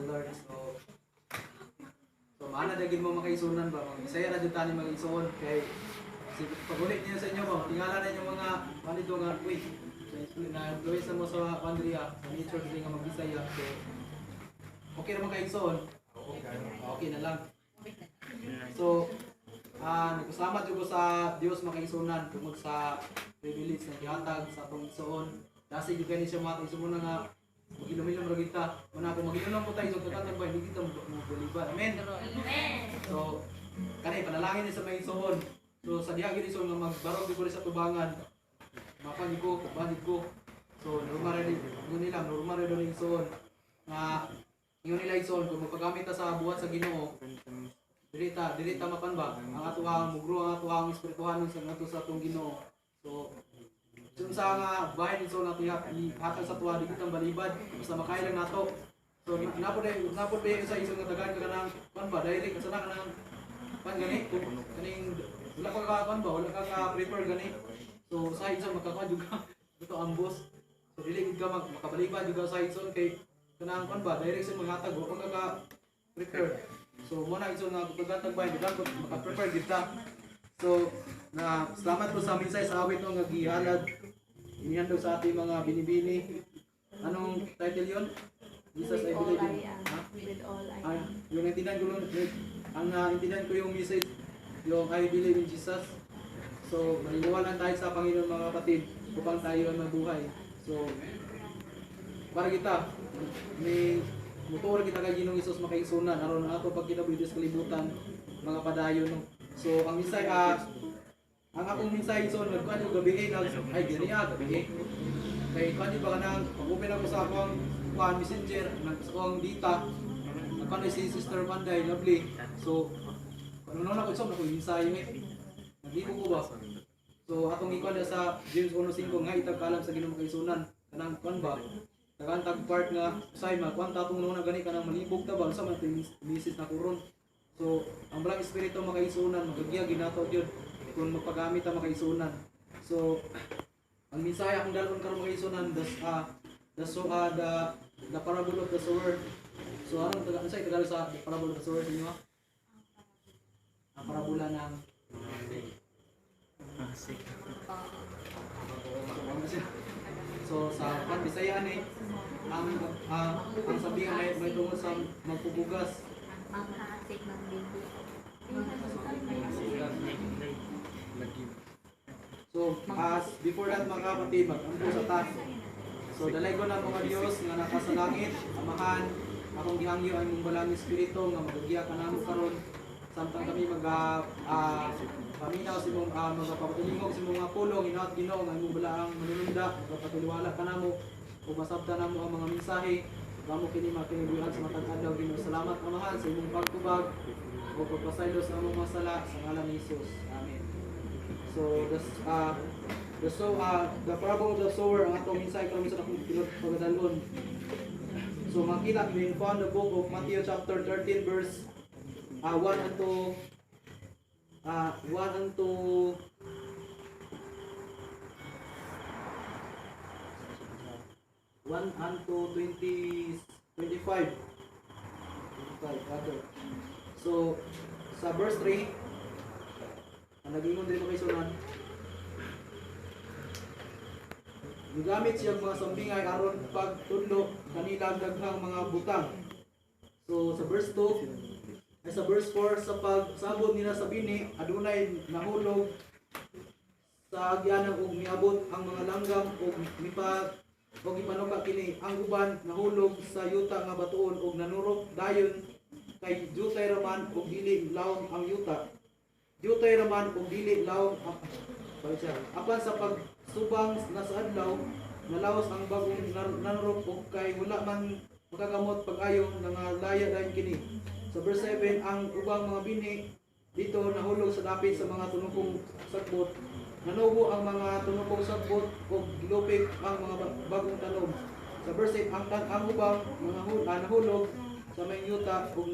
the Lord. So maana dagin mo makaisunan ba? Bisaya ra jud tani mag-isuon kay pagulit niyo sa inyo ba? Tingala na yung mga manito nga wait. Na Luis mo sa Andrea, sa nature din nga mag-Bisaya. So okay naman kaisuon. Okay na lang. So nagpasalamat jud ko sa Dios makaisunan tungod sa privilege na gihatag sa atong igsoon. Dasi jud kani siya mga igsoon nga mag-ilom-ilom ra kita. Muna ko mag-ilom ko tayo sa katang bay hindi kita mo. Amen. So kani panalangin ni sa may igsoon. So sa diha gid igsoon nga magbarog di ko sa tubangan. Mapan ko, banid ko. So normal nila rin igsoon. Nga ingon nila igsoon kung magpagamit ta sa buhat sa Ginoo. Dilita mapan ba ang atuang mugro ang atuang espirituhanon sa nato sa atong Ginoo. So sa nga bahay ni so nato hatag sa tuwa di kitang balibad basta makaila nato. So napod sa isong katagan ka kanang kan ba direct sa kanang kan gani kaning wala ka kan ba wala ka prepare gani. So sa isong makakuan juga ito ang boss. So dili gid ka makabalibad juga sa isong kay kanang kan ba direct sa maghatag wa ka prepare. So muna iso nga pagkatag bay bilang maka-prepare kita. So na salamat po sa minsay sa awit nga gihalad inihandog sa ating mga binibini. Anong title yon? Jesus I believe in. With all I am. Yung intindihan ko intindihan ko yung message yung I believe in Jesus. So maniniwala tayo sa Panginoon mga kapatid upang tayo ay mabuhay. So para kita may motor kita kay Ginoong Hesus makaigsunan aron ato pag kinabuhi sa kalibutan mga padayon no. So ang misay ang akong minsay so nagkuan yung gabi ay diri gabi kay kanhi ba kanang pag-open ako sa akong messenger sa akong data nagkuan si Sister Panday lovely. So ano na ko so na ko minsay nagliko ko ba. So atong ikuan sa James 1:5 nga itagkalam sa Ginoo makaigsunan kanang kuan ba nagantag part nga say magkuan tatong nuna gani kanang malibog ta ba sa man misis na kuron. So ang balang espiritu makaisunan magagiya ginato gyud kung magpagamit ta makaisunan. So ang mensahe akong dalon karon makaisunan the parable of the sower. So anong say tagalog sa parable of the sower ninyo? Ang parabola ng so sa Bisaya ni ang sabihan ay may tungkol sa magpupugas. Makahasik ng bibi. So as before that mga kapatid mag-ampo sa taas. So dalay ko na mga Dios nga naka sa langit, amahan akong gihangyo ay mong balang espiritu nga magagiya kanamo karon samtang kami paminaw sa imong magpapatulingog sa imong mga pulong inaot Ginoo nga imong balaang manununda magpatuliwala kanamo ug masabtan namo ang mga mensahe kamo kini makinubuhan sa matag adlaw Ginoo. Salamat amahan sa imong pagtubag ug pagpasaylo sa among mga sala sa ngalan ni Hesus. Amen. So the parable of the sower ang atong mensahe karon sa akong pagdalon. So makita ni found the book of Matthew chapter 13 verse 1 unto 25. So sa verse 3 ang nag-ingon din mo kay sunan gigamit siya mga sambingay aron pagtudlo kanila daghang mga butang. So sa verse 2 sa verse 4 sa pagsabot nila sa bini adunay nahulog sa agyanang ug miabot ang mga langgam ug ipanuka kini ang uban nahulog sa yuta nga batuon ug nanurok dayon kay jutay raman ug dili lawom ang yuta. Jutay raman ug dili lawom apan sa pagsubang na sa adlaw nalawas ang bagong nanurok ug kay wala man makagamot pag-ayo nga laya dayon kini. Sa verse 7, ang ubang mga bini dito nahulog sa dapit sa mga tunukong sagbot. Nanubo ang mga tunukong sagbot o gilupig ang mga bagong tanom. Sa verse 8, ang ubang mga nahulog sa may yuta ug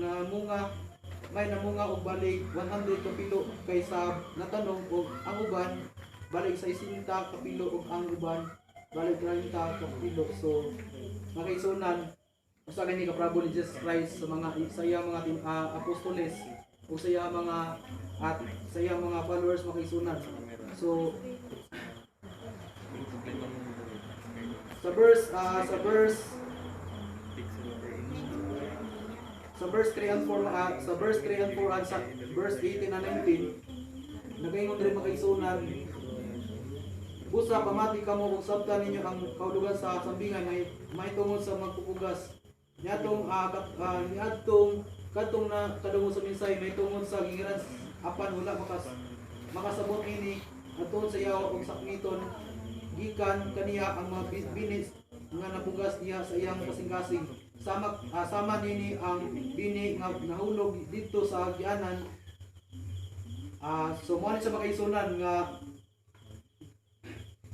may namunga og balik 100 kapilo kaysa natanong ug ang uban balik sa 60 kapilo ug ang uban balik 30 kapilo. So makaisunan usa kini kaprabo ni Jesus Christ sa iyang mga apostoles o sa iyang mga followers makaisunan. So sa verse 3 and 4 sa verse 3 and 4 at sa verse 18 and 19 nagaingon diri makaisunan, busa pamati kamo ug sabtan ninyo ang kaulugan sa sambingan may tungod sa magpupugas niadtong kadtong na kadungog sa minsay may tungod sa gingiran apan wala makasabot ini atun sa iyaw ug sakmiton gikan kaniya ang mga binis nga napugas niya sa iyang kasing-kasing sama nini ang bini nga nahulog dito sa agianan. So mo sa makaisunan nga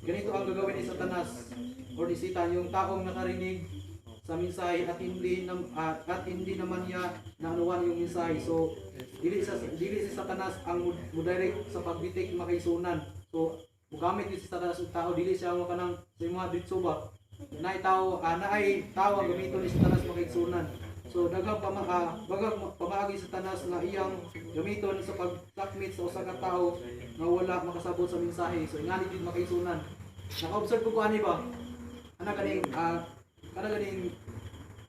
ganito ang gagawin ni Satanas or ni Satan, yung taong nakarinig sa mensahe at hindi naman niya naanuhan yung mensahe. So dili si Satanas ang mo-direct sa pagbitik makaisunan. So mugamit si Satanas og tao, dili siya mo kanang sa mga ditso ba naay tao ang gamito ni Satanas makaisunan. So daghang pamaagi sa Satanas nga iyang gamiton sa pagsakmit sa usa ka tawo nga wala makasabot sa mensahe. So ingani gid makaisunan. Naka-observe ko ani ba? Ana ganing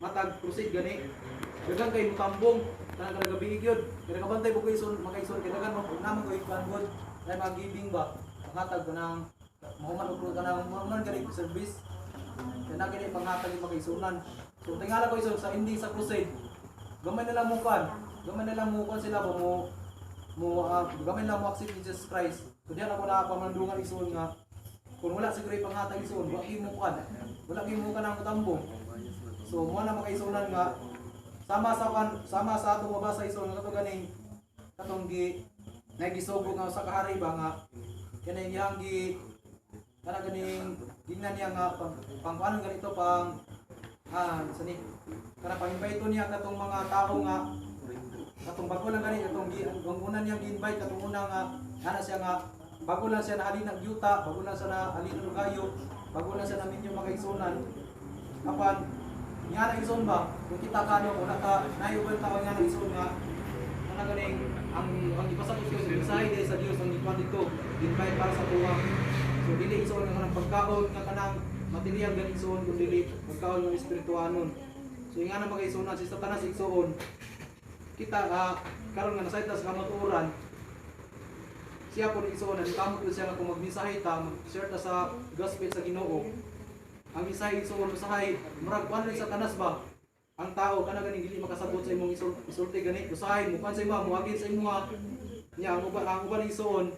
matag proceed gani. Daghang kay mutambong kana gabi gyud. Kada kabantay ko makaison kay daghan mo naman ko ikangod na magibing ba. Pangatag nang mahuman og kanang mahuman gani service. Kana gani panghatag yung makaisunan. So tingala ko sa ending sa crusade. Gamay na lang mo sila ba gamay na mo accept Jesus Christ. So diyan ako na pamandungan ison nga kung wala siguro panghatag ison, wala gyud mo kanang tambong. So mo na makaisunan nga sama sa atong mabasa ison nga ganing katong nagisugbo nga sa kahari ba nga kanang iyang kana ganing gingnan niya nga pangkuanon ganito sani kana pang-invite niya katong mga tao nga katong bago lang gani katong una niya gi-invite katong una nga ana siya nga bago lang siya nahalin ng yuta, bago lang siya nahalin ng gayo, bago lang siya namin yung makaisunan. Apan nga na ison ba kung kita kano wala ka nayuban ta nga na ison nga ana ganing ang ipasabot ko sa mensahe diri sa Dios ang ikuan dito invite para sa tuwa. So dili ison nga kanang pagkaon nga kanang material gani ison kun dili pagkaon ng espirituanon. So nga na makaisunan si Satanas igsoon kita karon nga nasayta sa kamatuoran siya po igsoon na kamot ko siya nga kung magmensahe ta mag-share ta sa gospel sa Ginoo. Ang mensahe igsoon usahay murag kuan sa Satanas ba ang tao kana gani dili makasabot sa imong isulti gani usahay mo kan sa imo moagin sa imo nya ang uban igsoon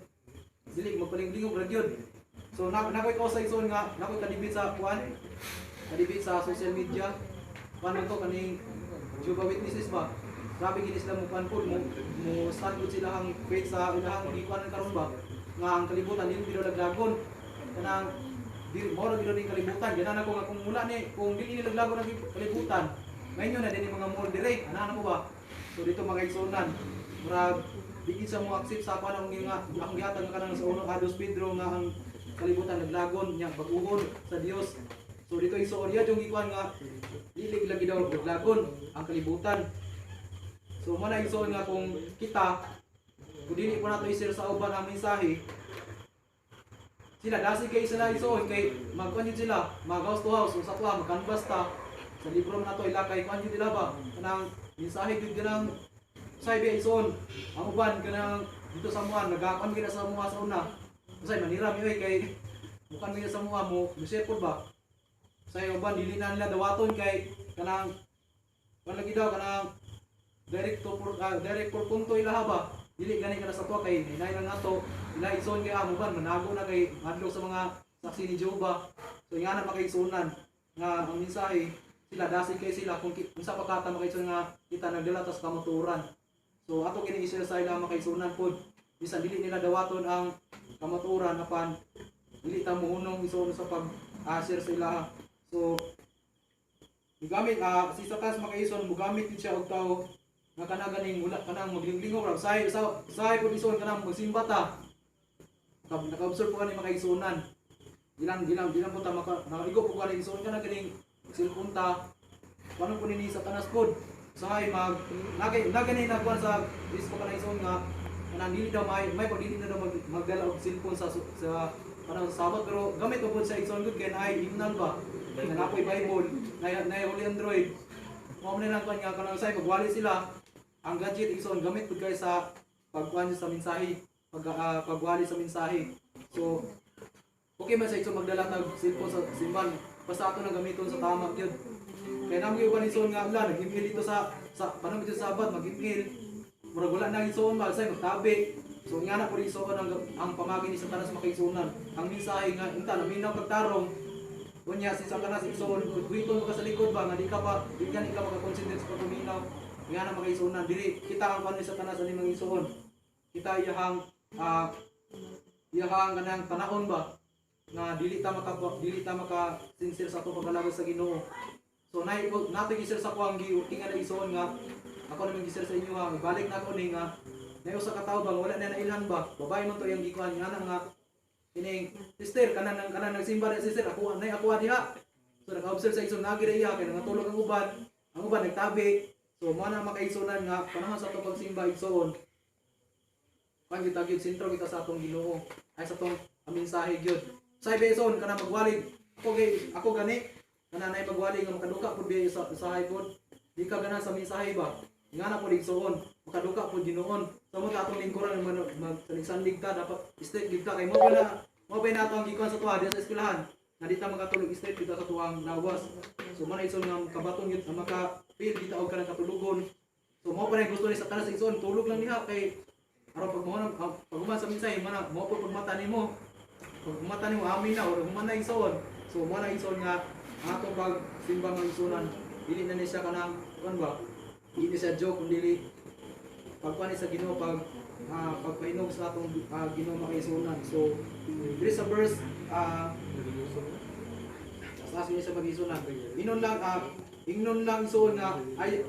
dili magpalinglingog ra gyud. So nakoy ko sa igsoon nga nakoy kadibit sa kuan kadibit sa social media paano to kaning Jehovah Witnesses ba. Grabe gini sila mo panpod mo start gud sila ang faith sa ilahang gikuan karon ba nga ang kalibutan dili biro naglagon kanang dili mo ra biro ning kalibutan ganan ako nga kung mula ni kung dili naglagon ang kalibutan ngayon na dinhi mga mall dire ana ko ba. So dito mga igsunan murag dili sa mo accept sa panang nga ang gihatag nga kanang sa uno Ados Pedro nga ang kalibutan naglagon nya baguhon sa Dios. So dito igsuon ya yung gikuan nga dili lagi daw naglagon ang kalibutan. So mana igsoon nga kung kita kung dili po nato i-share sa uban ang mensahe sila dasi kay sila igsoon kay magkuan sila mag house to house sa tuwa magkanvas ta sa libro nato ilakay kuan sila ba kanang mensahe gyud kanang sabi igsoon ang uban kanang dito sa muan nagakuan gina sa mga sa una usay manira mi kay bukan gina sa mga mo share pod ba sa uban dili na nila dawaton kay kanang lagi daw kanang direct por punto ilaha ba dili gani kana sa tuwa kay hinay lang nato ila ison kay amuban manago na kay adlaw sa mga saksi ni Jehovah. So nga na makaisunan nga ang mensahe sila dasi kay sila kung unsa pa kata makaison nga kita nagdala tas kamatuoran. So ato kini i-share sa ila makaisunan pod bisan dili nila dawaton ang kamatuoran apan dili ta mohunong ison sa pag-share sa ila. So mugamit si Satanas makaison mugamit gid siya og tawo nga kana ganing wala kanang maglinglingaw ra say pud ison kanang magsimba ta naka-observe po kani makaisunan dilang po ta nakaigo po kani ison kana ganing cellphone ta paano po nini sa tanas pod. Usahay mag nagani na kuan sa disco ka na ison nga kanang dili daw may pag dili na daw magdala og cellphone sa kanang Sabot pero gamit po sa ison good kay ay himnal ba. Nanapoy Bible, na Holy Android. Mo man lang kuan nga kanang usay pagwali sila ang gadget ison gamit pud kay sa pagkuan sa mensahe, pagwali sa mensahe. So okay man sa ito magdala tag cellphone sa simbahan basta ato nang gamiton sa tama gyud. Kaya namo gyud kanison nga ala nag-email dito sa panahon dito sa Sabat mag-email. Murag wala na ison ba say magtabi. So nga na po ison ang pamagi ni Satanas makaisunan. Ang mensahe nga unta naminaw pagtarong. Unya si Satanas ison kuwiton ka sa likod ba nga di ka maka-consider sa pagminaw. Nga na makaisunan diri kita ang paano ni Satanas ani mga ison. Kita iyahang kanang tanahon ba na dili ta maka sincere sa ato pagkalagos sa Ginoo. So nato gisir sa kuang giutingan na ison nga ako naman gisir sa inyo ha ibalik na ko ni nga nayo sa katawo ba wala na nailhan ba babae man to yang gikuan nga nga ining sister kanan nagsimba ni sister ako diha. So naka-observe sa ison nagi ra iya kay natulog ang uban nagtabi. So mo na makaisunan nga panahon sa ato pagsimba ison pag kita gyud sentro kita sa atong Ginoo ay sa atong mensahe gyud. Say beson kana magwalig ako gani kana nay magwalig nga makaduka pud biya sa usahay pod. Di ka gana sa mensahe ba? Nga na pud igsoon makaduka pud Ginoon. Sa mo atong lingkuran magsandig ta dapat straight gid ka kay mo ba na atong gikuan sa tuwa sa eskwelahan. Nga di ta magatulog straight kita sa tuwang nawas. So man ison nga kabaton gyud maka feel kita og kanang katulugon. So mo pa rin gusto ni Satanas ison tulog lang niya kay aron pag sa mensahe man mo pud pagmata nimo. Pagmata nimo amin na or human na ison. So mo na ison nga atong pag simba nga isunan dili na ni siya kanang kuan ba? Dili siya joke kundi pagkuan sa Ginoo pagpainog sa atong Ginoo makaisunan. So there is a verse sa niya sa mag-isunan. Ingnon lang isuon nga ay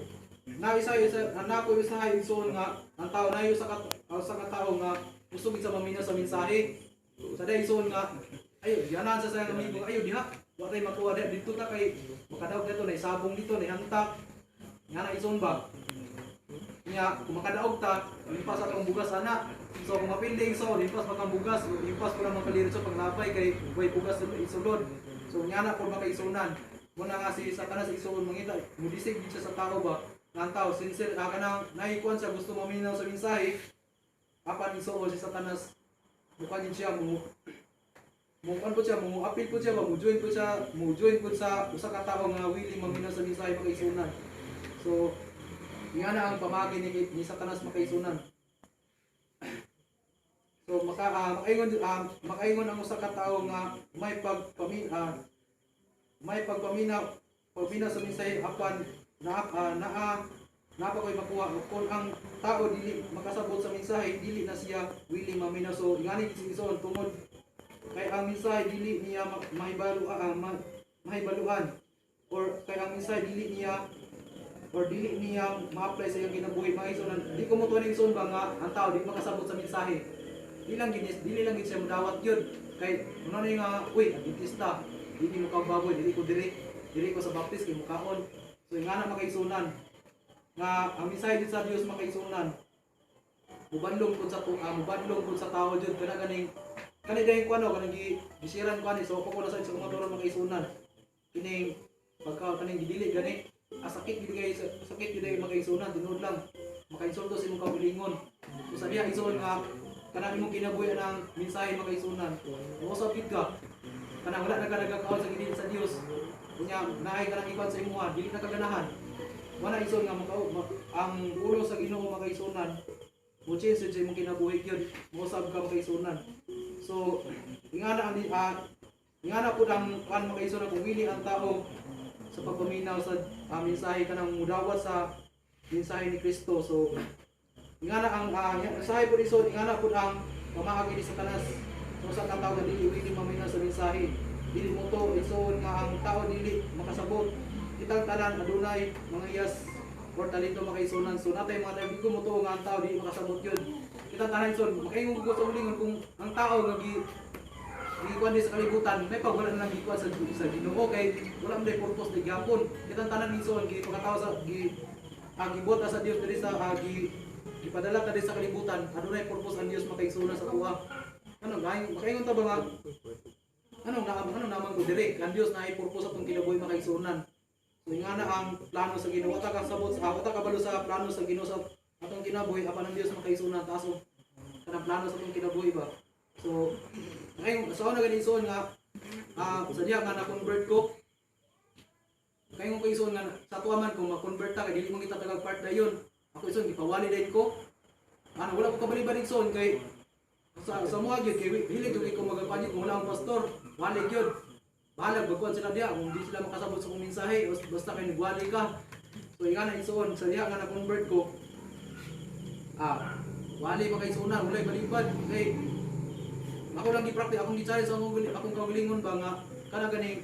nako isa isuon nga ang tao nayo sa katao nga gusto gid sa mamina sa mensahe. Sa day isuon nga ayo yanan sa sayang amigo ayo diha wa tay makuha dito ta kay makadaog dito na isabong dito na hantak. Nga na isuon ba? Nya kung makadaog ta limpas atong bugas ana. So kung mapinding so limpas matang bugas, limpas ko lang makalirit sa paglapay kay way bugas isulod. So nya na pud makaisunan. Muna nga si Satanas isuon mangita, mudisig gid siya sa tao ba? Ang tao sincere kanang naikuan sa gusto maminaw sa mensahe. Apan isuon si Satanas bukan din siya mo kan po siya mo apil po siya ba mo join po sa usa ka tawo nga willing maminaw sa mensahe makaisunan. So nga na ang pamagi ni Satanas makaisunan. So makaingon ang usa ka tawo nga may pagpaminaw sa mensahe apan napa ko'y makuha kung ang tao dili makasabot sa mensahe dili na siya willing maminaw. So ngani ison tungod kay ang mensahe dili niya mahibaluan or kay ang mensahe dili niya ma-apply sa iyang kinabuhi. Mga ison di ko mo tuwa ison ba nga ang tao di makasabot sa mensahe dili lang gid siya modawat gyud kay uno ni nga uy adventista dili mo kababoy dili ko sa baptist kay mukaon. So nga na makaisunan nga ang mensahe sa Dios makaisunan mubadlong pud sa tao jud kani dayon kuno kanang gisiran ko ani. So ko na sa mga turo makaisunan kining pagka kaning gidili gani sakit gid kay makaisunan tinud lang makaisulto sa imong kabilingon. So sa diha ison nga kanang imong kinabuhi ang mensahe makaisunan usab gid ka kanang wala nagkadagakaon sa gidili sa Dios kunya naay kanang iban sa imuha dili na kaganahan wala ison nga ang ulo sa Ginoo makaisunan mo change sa imong kinabuhi gyud mo usab ka makaisunan. So ingana pud ang kan makaisunan kung wili ang tao sa pagpaminaw sa mensahe kanang mudawat sa mensahe ni Kristo. So ingana ang mensahe pud ison ingana pud ang pamaagi ni Satanas. So sa tao nga dili maminaw sa mensahe dili mo to ison nga ang tao dili makasabot. Kitang tanan adunay mga iyas or talento makaisunan. So natay mga tabi ko mo to nga ang tao dili makasabot yun. Kitang tanan ison makaingon ko sa ulingon kung ang tao nga gikuan din sa kalibutan, may pag wala na gikuan sa Ginoo kay wala man purpose ni gyapon. Kitang tanan igsoon gi pagkatao sa gibot sa Dios diri sa gipadala ta diri sa kalibutan. Adunay purpose ang Dios makaigsoon sa tuwa. Ano gayon makaingon ta ba nga ano naman ko diri ang Dios na ay purpose atong kinabuhi makaigsunan. So nga na ang plano sa Ginoo ta kasabot sa ta kabalo sa plano sa Ginoo sa atong kinabuhi apan ang Dios makaigsunan taas kanang plano sa atong kinabuhi ba. So ngayon so na gani ison nga sa diha nga na-convert ko kay mo ison nga sa tuwa man kung ma-convert ta kay dili mo kita tagag part dayon. Ako ison gipawali din ko. Ano wala ko kabali-balik ison kay sa mga gyud kay dili gyud ko magapanyo kung wala ang pastor. Wali gyud. Bahala bagkuan sila diha kung di sila makasabot sa kong mensahe basta kay nagwali ka. So nga na ison sa diha nga na-convert ko. Wali pa kay sunan wala balibad kay ako lang gi-practice akong gi-challenge sa akong kaugalingon ba nga kana gani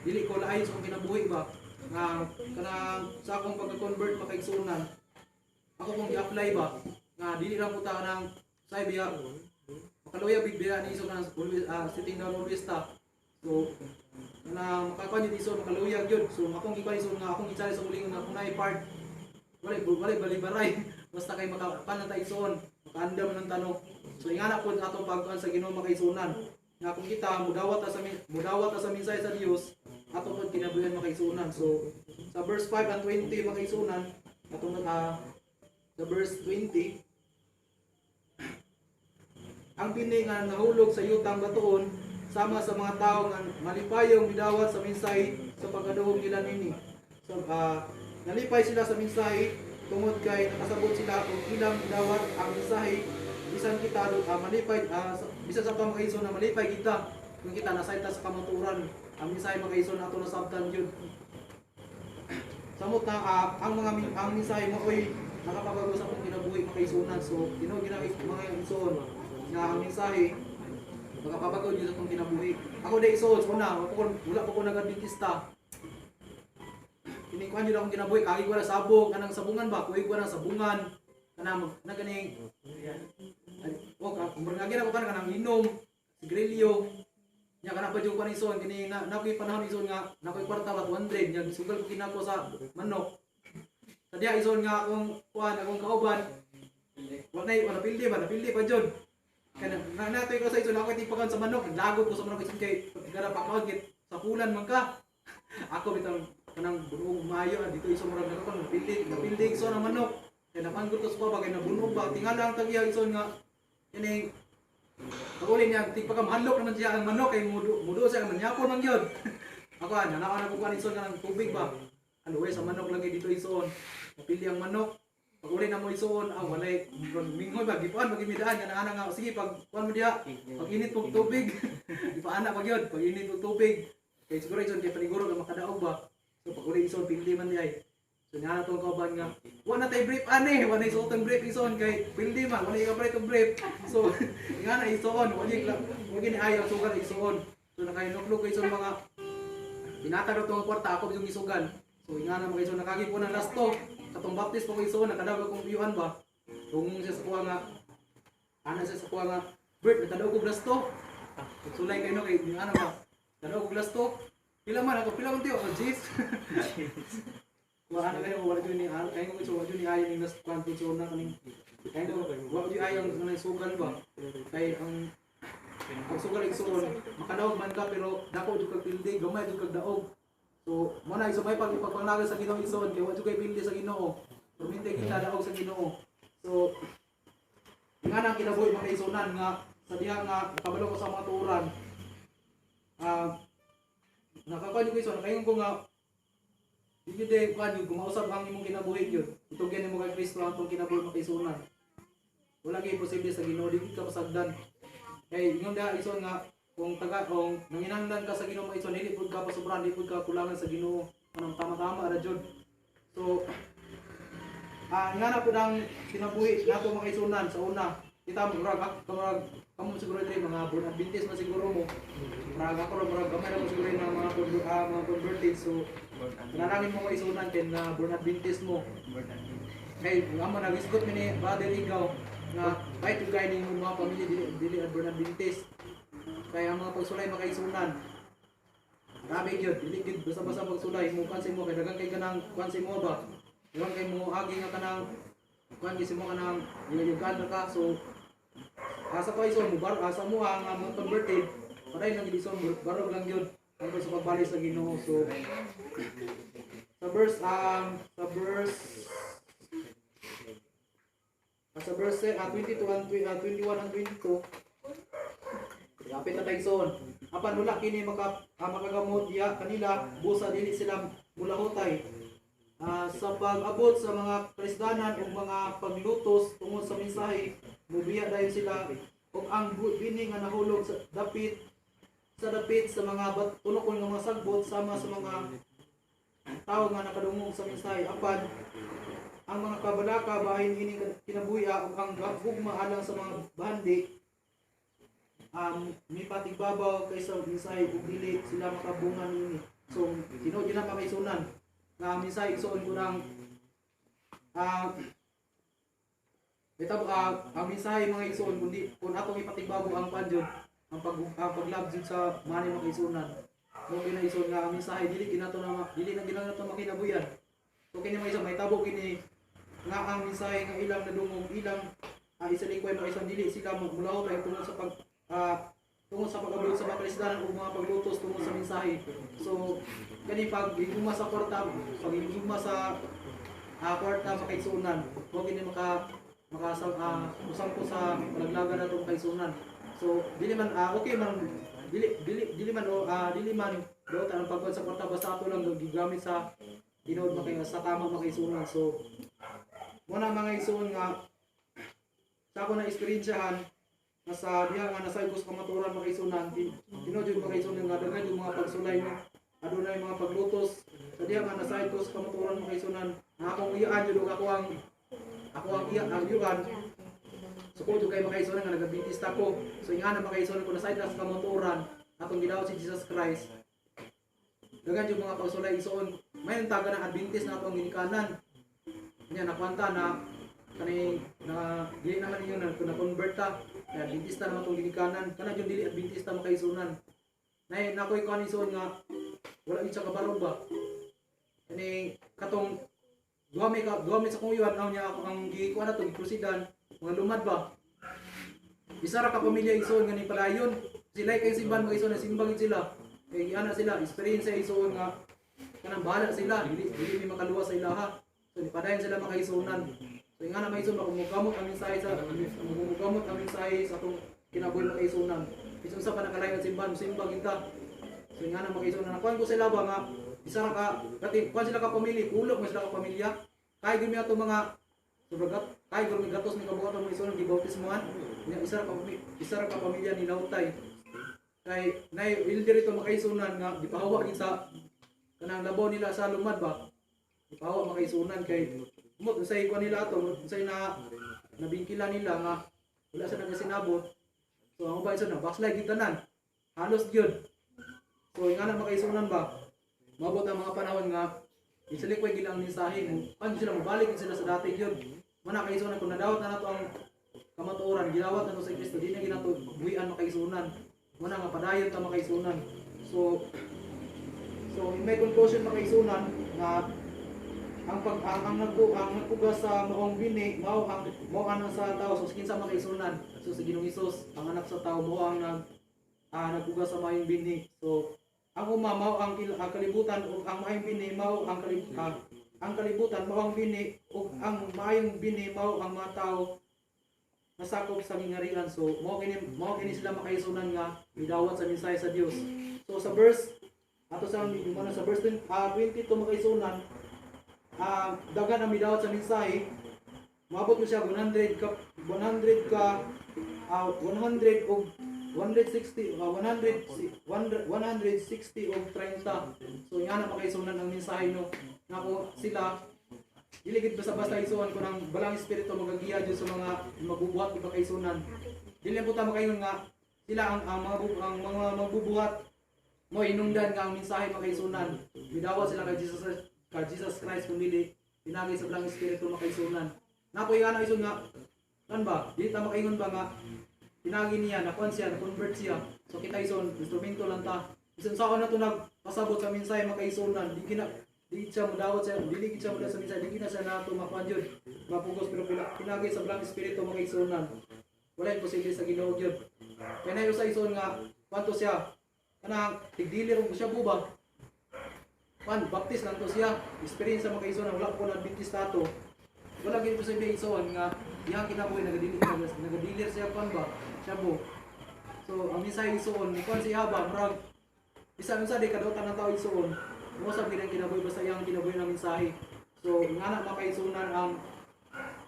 dili ko laay sa akong kinabuhi ba nga kana sa akong pagka-convert makaigsunan ako kung i-apply ba nga dili ra ko ta nang say biya makaluya big biya ni iso kanang sitting down always ta. So na makakuan yun iso makaluya gyud. So akong gikuan iso nga akong gi-challenge sa ulingon nga kung naay part wala balibaray basta kay makapan ta ison makaandam ng tanong. So ingana po atong pagkuan sa Ginoo makaisunan. Nga kung kita mudawat ta sa mensahe sa Dios ato pod kinabuhian makaisunan. So sa verse 5 and 20 makaisunan atong sa verse 20 ang pini nga nahulog sa yutang batuon sama sa mga tawo nga malipayong midawat sa mensahe sa pagkaduhong nila nini. So nalipay sila sa mensahe tungod kay nakasabot sila kung ilang midawat ang mensahe bisan kita malipay bisan sa pamakaison na malipay kita kung kita nasayta sa kamuturan ang mensahe makaison ato na sabtan yun. Samot na ang mensahe mo oy nakapabago sa akong kinabuhi makaisunan. So Ginoo ginamit mga ison nga ang mensahe makapabago jud sa akong kinabuhi. Ako day ison una wala pa ko nagadentista. Kinikuan jud akong kinabuhi kagi ko na sabog kanang sabungan ba kuig ko na sabungan kanang naganing kumurangagi na ko kanang inom sigarilyo nya kana pa jud ko ni ison kini nakoy panahon ison nga nakoy kwarta ba 200 nya gisugal ko kinako sa manok sa diha ison nga akong kuan akong kauban wala pildi pa jud kana natoy ko sa ison ako tipakan sa manok lagot ko sa manok ison kay gara pa kaon git sa kulan man ka ako bitaw kanang bunog maayo dito ison murag nakon napildi ison ang manok kay napanggot ko sa baba kay nabunog ba tingala ang tagiya ison nga ini paguli niya tigpa ka mahalok naman siya ang manok kay mudo siya man yapon man gyud. Ako ana na ko kanison nga ng tubig ba. Aluway sa manok lagi dito ison. Napili ang manok. Paguli na mo ison walay mingoy ba gipuan magimidaan nga ana nga sige pag kuan mo diha pag init og tubig. Gipaana pa gyud pag init og tubig. Kay siguro ison kay paniguro nga makadaog ba. So paguli ison pili man diay. So nga na tong kauban nga wala tay brief ani wala isuotang brief ison kay pildi man wala ka og brief. So nga na ison wala ni ayaw sugal ison. So nakahinuklog ko ison mga pinatag tong kwarta ako yung isugan. So nga na mga ison nakagi po ng lasto katong baptist po ko ison nakadaog akong viewan ba. Tungong siya sa kuha nga ana siya sa kuha nga bird nakadaog og lasto. Sulay kay no kay ano ba kadaog og lasto. Pila man tiyo jeez. Wala kayo wala jud ni kayo ko wala jud ni ayon ning kwantisyon na kaning kayo wala jud ayon nga sugal ba kay ang sugal igsoon makadaog man ka pero dako jud kag pildi gamay jud kag daog. So mo na isumay pag ipagpanglaga sa Ginoo igsoon kay wala jud kay pildi sa Ginoo perminte kita daog sa Ginoo. So nga nang kinabuhi mga igsoonan nga sa diha nga kabalo ko sa mga turan nakakuan jud igsoon kayon ko nga hindi din kuan yung gumausap ang imong kinabuhi gyud. Itugyan nimo kay Kristo ang tong kinabuhi makaisunan. Wala kay posible sa Ginoo dili ka pasagdan. Kay ingon da ison nga kung nanginanglan ka sa Ginoo maison dili pud ka pasobran, dili pud ka kulangan sa Ginoo. Anong tama-tama ra jud. So nga na pud ang kinabuhi nato makaisunan sa una. Kita murag kamo siguro diri mga born Adventist na siguro mo. Murag ako murag gamay na mo siguro ng mga converted. So nanangin mo maisunan ken na born Adventist mo. Kay amo nagisgot mi ni Brother Ikaw nga kahit yung kainin mo mga pamilya dili born Adventist. Kaya ang mga pagsulay makaisunan. Grabe gyud, dili gid basta-basta pagsulay mo kansi mo kay daghang kay kanang kansi mo ba. Daghang kay mo agi nga kanang kansi mo kanang yung ka so asa ko ison mo bar asa mo ang mga converted paday lang gid ison barog lang gyud ang sa pagbalik sa Ginoo. So sa verse sa verse 22 and 21 and 22 lapit na tayo son. Apan wala kini makagamot ya kanila busa dili sila mulahutay. Sa pag-abot sa mga Kristiyanan o mga paglutos tungod sa mensahe, mubiya dayon sila ug ang bini nga nahulog sa dapit sa mga tulokon nga mga sagbot sama sa mga tao nga nakadungog sa mensahe. Apan ang mga kabalaka bahin ini kinabuya ug ang gugma alang sa mga bandi may patigbabaw kaysa mensahe ug dili sila makabungan ini. So tinuod na makaisunan nga mensahe isuon ko nang ang mensahe mga isuon kundi kung atong ipatigbabaw ang panjud ang paglabjud sa mani mga isunan mo ginaison nga ang mensahe dili na ginato makinabuyan. So kini mga ison may tabo kini nga ang mensahe nga ilang nadungog ilang isalikway mga ison dili sila magmulaw kay tungod sa pag-abot sa mga Kristiyanan o mga paglutos tungod sa mensahe. So kani pag higugma sa kwarta, pag higugma sa kwarta makaisunan, huwag kini usangko sa palaglagan nato makaisunan. So dili man okay man dili man daot ang pagkuan sa kwarta basta ato lang gigamit sa tinuod sa tama makaisunan. So muna mga isuon nga sa ako na eksperyensyahan nasa diha nga nasa igos kamaturan makaisunan tinuod yung makaisunan nga daghan yung mga pagsulay mo adunay mga paglutos sa diha nga nasa igos kamaturan makaisunan nga akong iyaan jud ako ang iyaan so ko jud kay makaisunan nga nagabintista ko. So ingana makaisunan ko nasa igos kamaturan atong gidawat si Jesus Christ daghan yung mga pagsulay isuon may taga ng Adventist na atong ginikanan nya nakwanta na kani na dili naman ninyo na convert ta kaya Adventista naman itong ginikanan kana yung dili Adventista makaisunan na nakoy ko isuon nga wala gid sa kabarog ba kani katong duhamay sa kuyuan aw niya ako ang gikuan nato giprosidan mga lumad ba isa ra ka pamilya isuon nga ni palayon sila kay simbahan mga isuon na simba gid sila kay ana sila experience isuon nga kanang bahala sila dili makaluwas sa ilaha so ni padayon sila makaisunan. So nga na may ison mamugamot ang mensahe sa atong kinabuhi makaisunan. Isun sa panakalayan simbahan simba kita. So nga na makaisunan nakuan ko sila ba nga isa ra ka kati kuan sila ka pamilya ulok mas sila ka pamilya kay gyud mi ato mga sobragat kay gyud mi gatos mi kabuhat mo ison gibautismohan nya isa ra ka pamilya ni Lautay kay nay wilder ito makaisunan nga gipahawa gid sa kanang labaw nila sa lumad ba gipahawa makaisunan kay umot sa ikuan nila ato sa nabingkila nila nga wala sa nagasinabot. So ang ubay sa na backslide gid tanan halos gyud. So nga na makaisunan ba mabot ang mga panahon nga isalikway gid ang mensahe mo kan sila mabalik sila sa dati gyud mana kaisunan kun nadawat na nato ang kamatuoran gidawat nato sa Kristo di na ginato buhian makaisunan mana nga padayon ta makaisunan. So in my conclusion makaisunan nga ang nagpugas sa maong bini mao ang anak sa tao so kinsa makaisunan so sa Ginoong Hesus ang anak sa tao mao ang nagpugas sa maong bini. So ang uma mao ang kalibutan ug ang maayong bini mao ang kalibutan mao ang bini ug ang maayong bini mao ang mga tao nasakop sa gingarian. So mao kini sila makaisunan nga midawat sa mensahe sa Dios. So sa verse ato sa verse 22 makaisunan dagan ang midawat sa mensahe maabot mo siya 100 og 160 og 160 og 30. So nga na makaisunan ang mensahe no nako sila dili gid basta-basta isuon ko ng balang espiritu magagiya jud sa mga magbubuhat ng makaisunan. Dili po ta makaingon nga sila ang mga magbubuhat mo hinungdan nga ang mensahe makaisunan midawat sila kay Jesus Christ kumili pinagi sa balang espiritu makaisunan. Nakoy ana ison nga kan ba dili ta makaingon ba nga pinagi niya, nakuan siya, na-convert siya. So kita ison, instrumento lang ta. Bisan sa na to nagpasabot sa minsay makaisunan, di siya mudawat siya, dili siya mudawat sa minsay, di na siya nato makuan jud, mapugos pero pinagi sa blang espiritu makaisunan. Wala imposible sa Ginoo gyud. Kaya na sa ison nga kwanto siya, kanang tigdilir mo siya buba. Baptist lang to siya, experience sa makaisunan, wala ko nang Adventist tato. Wala gid posible ison nga iyang kinabuhi nagadilir siya kwan ba, siya bo. So ang minsay ison, kwan siya ba, murag isa minsan di kadautan ng tao isuon. Mo sa gid ang kinabuhi basta iyang kinabuhi ng mensahe. So ngana makaisunan ang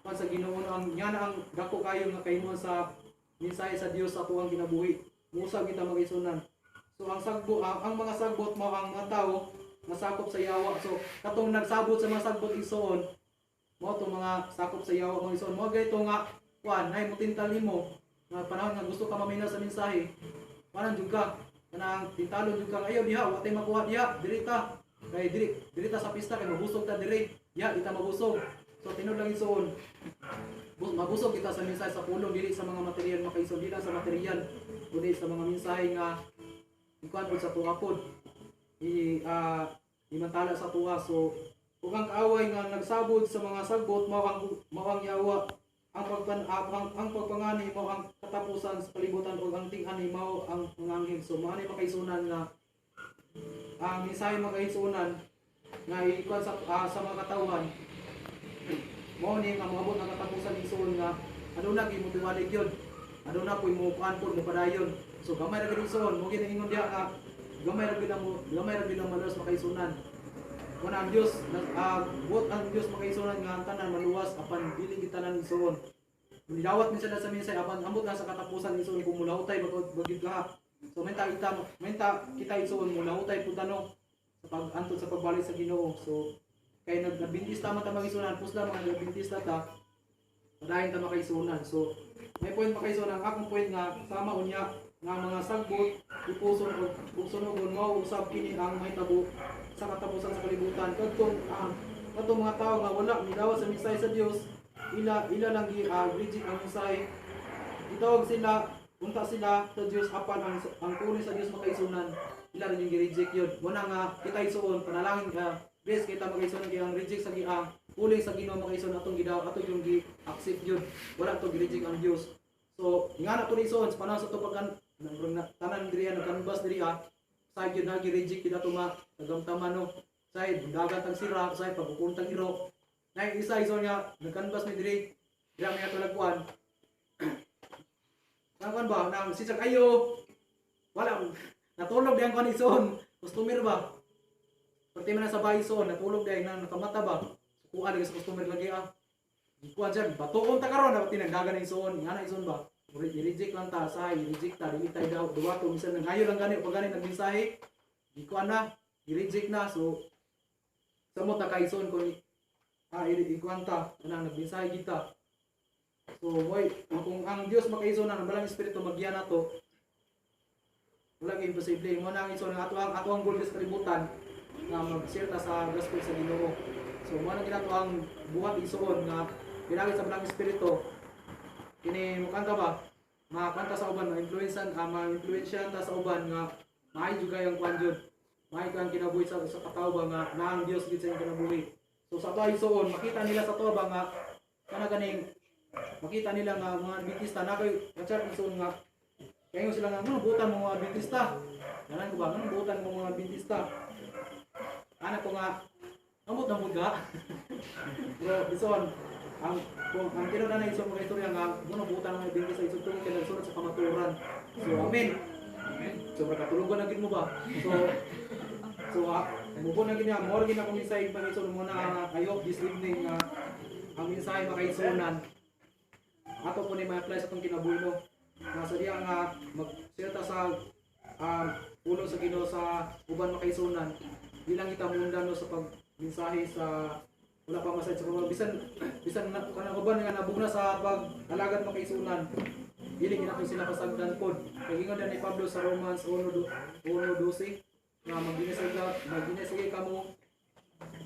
pan sa Ginoo ang ngana ang dako kayo nga kahimon sa mensahe sa Dios sa tuwang kinabuhi. Musab kita makaisunan. So ang sagbo ang mga sagbot mao ang mga tao nasakop sa yawa. So katong nagsabot sa mga sagbot isuon mo to mga sakop sa yawa mga isuon. Mo gayto nga kwan ay mutintal nimo nga panahon nga gusto ka maminaw sa mensahe. Panan jud ka kanang tintalon jud ka ayo diha wa tay makuha diha dirita kay dirita sa pista kay mabusog ta diri diha kita mabusog. So tinud lang isuon mabusog kita sa mensahe sa pulong dili sa mga material makaison dili sa material kundi sa mga mensahe nga ikuan pud sa tuwa pud imantala sa tuwa. So ug ang kaaway nga nagsabot sa mga sagbot mao ang yawa ang pagpangani mo ang katapusan sa kalibutan ug ang ting-ani mao ang mga anghel. So mao ni makaisunan nga ang mensahe makaisunan nga ikuan sa mga katawhan mao ni nga moabot ang katapusan isuon nga aduna gyud mo tiwalig yun, aduna poy mo kuan pod padayon. So gamay ra gyud isuon mo ginaingon diha nga gamay ra gyud ang maluwas makaisunan. Kung ang Dios buot ang Dios makaisunan nga ang tanan maluwas apan dili gitanan isuon. Nidawat minsan sa minsay apan ambot lang sa katapusan isuon kung mulahutay bagid lahat. So menta kita isuon mulahutay pud tanong sa pag-antod sa pagbalik sa Ginoo. So kay nagbintista man ta magisunan pusla mga nagbintista ta padayon ta makaisunan. So may point makaisunan akong point nga sama unya nga mga sagbot ipuson ug sunugon mao usab kini ang mahitabo sa katapusan sa kalibutan. Kadtong mga tao nga wala midawat sa mensahe sa Dios, ila lang reject ang mensahe. Gitawag sila, unta sila sa Dios apan ang kunin sa Dios makaisunan. Ila rin yung gi-reject yun. Wala nga kita isuon panalangin ka. Bless kita makaisunan kay ang reject sa kuling sa Ginoo makaisunan atong gidaw ato yung gi-accept yun. Wala to gi-reject ang Dios. So ingana to ni isuon sa panahon sa tupakan tanan diri nagkanbas diri sa gyud na gi-reject kita tuma tagamtaman no say dagat ang sira say pagpupuntang iro nay isa nga nagkanbas mi diri dira may atulagkuan nang ba nang si ayo wala natulog diyan kon ison customer ba pati man sa bahay ison natulog diyan nang nakamata ba kuan sa customer lagi ikuan diyan batuon ta karon na tinangdagan ng ison ngana ison ba i-reject lang ta sa i-reject ta dili tay daw duwato minsan nangayo lang gani pag gani nagmensahe di ko na i-reject na. So samo ta kaison ko ikuan ta kanang nagmensahe kita. So boy kung ang Dios makaison na balang espiritu magyan nato wala gyud imposible mo nang ison ato ang goal sa kalibutan nga mag-share ta sa gospel sa Ginoo. So mo nang ginato ang buhat ison nga pinagi sa balang espiritu kini mukanta ba makanta sa uban ma-influensya ta sa uban nga maayo jud kayang kuan jud maayo kang kinabuhi sa katao ba nga naang Dios gid sa iyang kinabuhi. So sa tuwa isuon makita nila sa tuwa ba nga kana ganing makita nila nga mga Adventista na kay kachat isuon nga kayo sila nga butan mo mga Adventista ganan ko ba butan mo mga Adventista anak ko nga amot na mud ga bro isuon ang kinuna na isang mga istorya nga muna butan ng mga sa isang tungkol kaya nagsunod sa kamaturan. So amen. So magkatulungan na gid mo ba? So mubo na gid niya more gid ako mensahe pag ison mo na I hope this evening ang mensahe makaisunan ato po ni ma-apply sa tong kinabuhi no. Sa diya nga mag-share ta sa puno sa Ginoo sa uban makaisunan. Di lang kita mundan no sa pag-mensahe sa wala pa masay sa mga bisan na kanang uban nga nabugna sa pag-alagad makaisunan dili ginato sila pasagdan pod kay ingon ni Pablo sa Romans 1:12 nga magdinesay kamo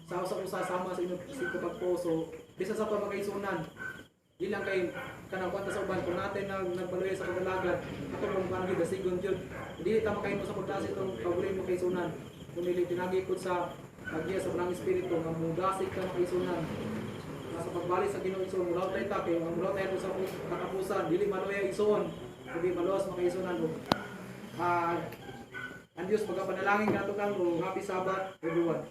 sa usa sama sa inyong pagpo. So bisan sa pag makaisunan di lang kay kanang kwanta sa uban kung natin na nagpaluya sa paglalagad ato mong panggid sigon jud dili ta makahimo sa pagdasi itong pabuloy mo kay sunan kung dili pinagikot sa paggiya sa parang espiritu nga mugasik ka makaisunan sa pagbalik sa Ginoo ison mulaw tay ta kay ang mulaw tayo sa katapusan dili maluya ison kundi maluwas makaisunan og ang Diyos pagkapanalangin ka ito kang happy Sabbath everyone.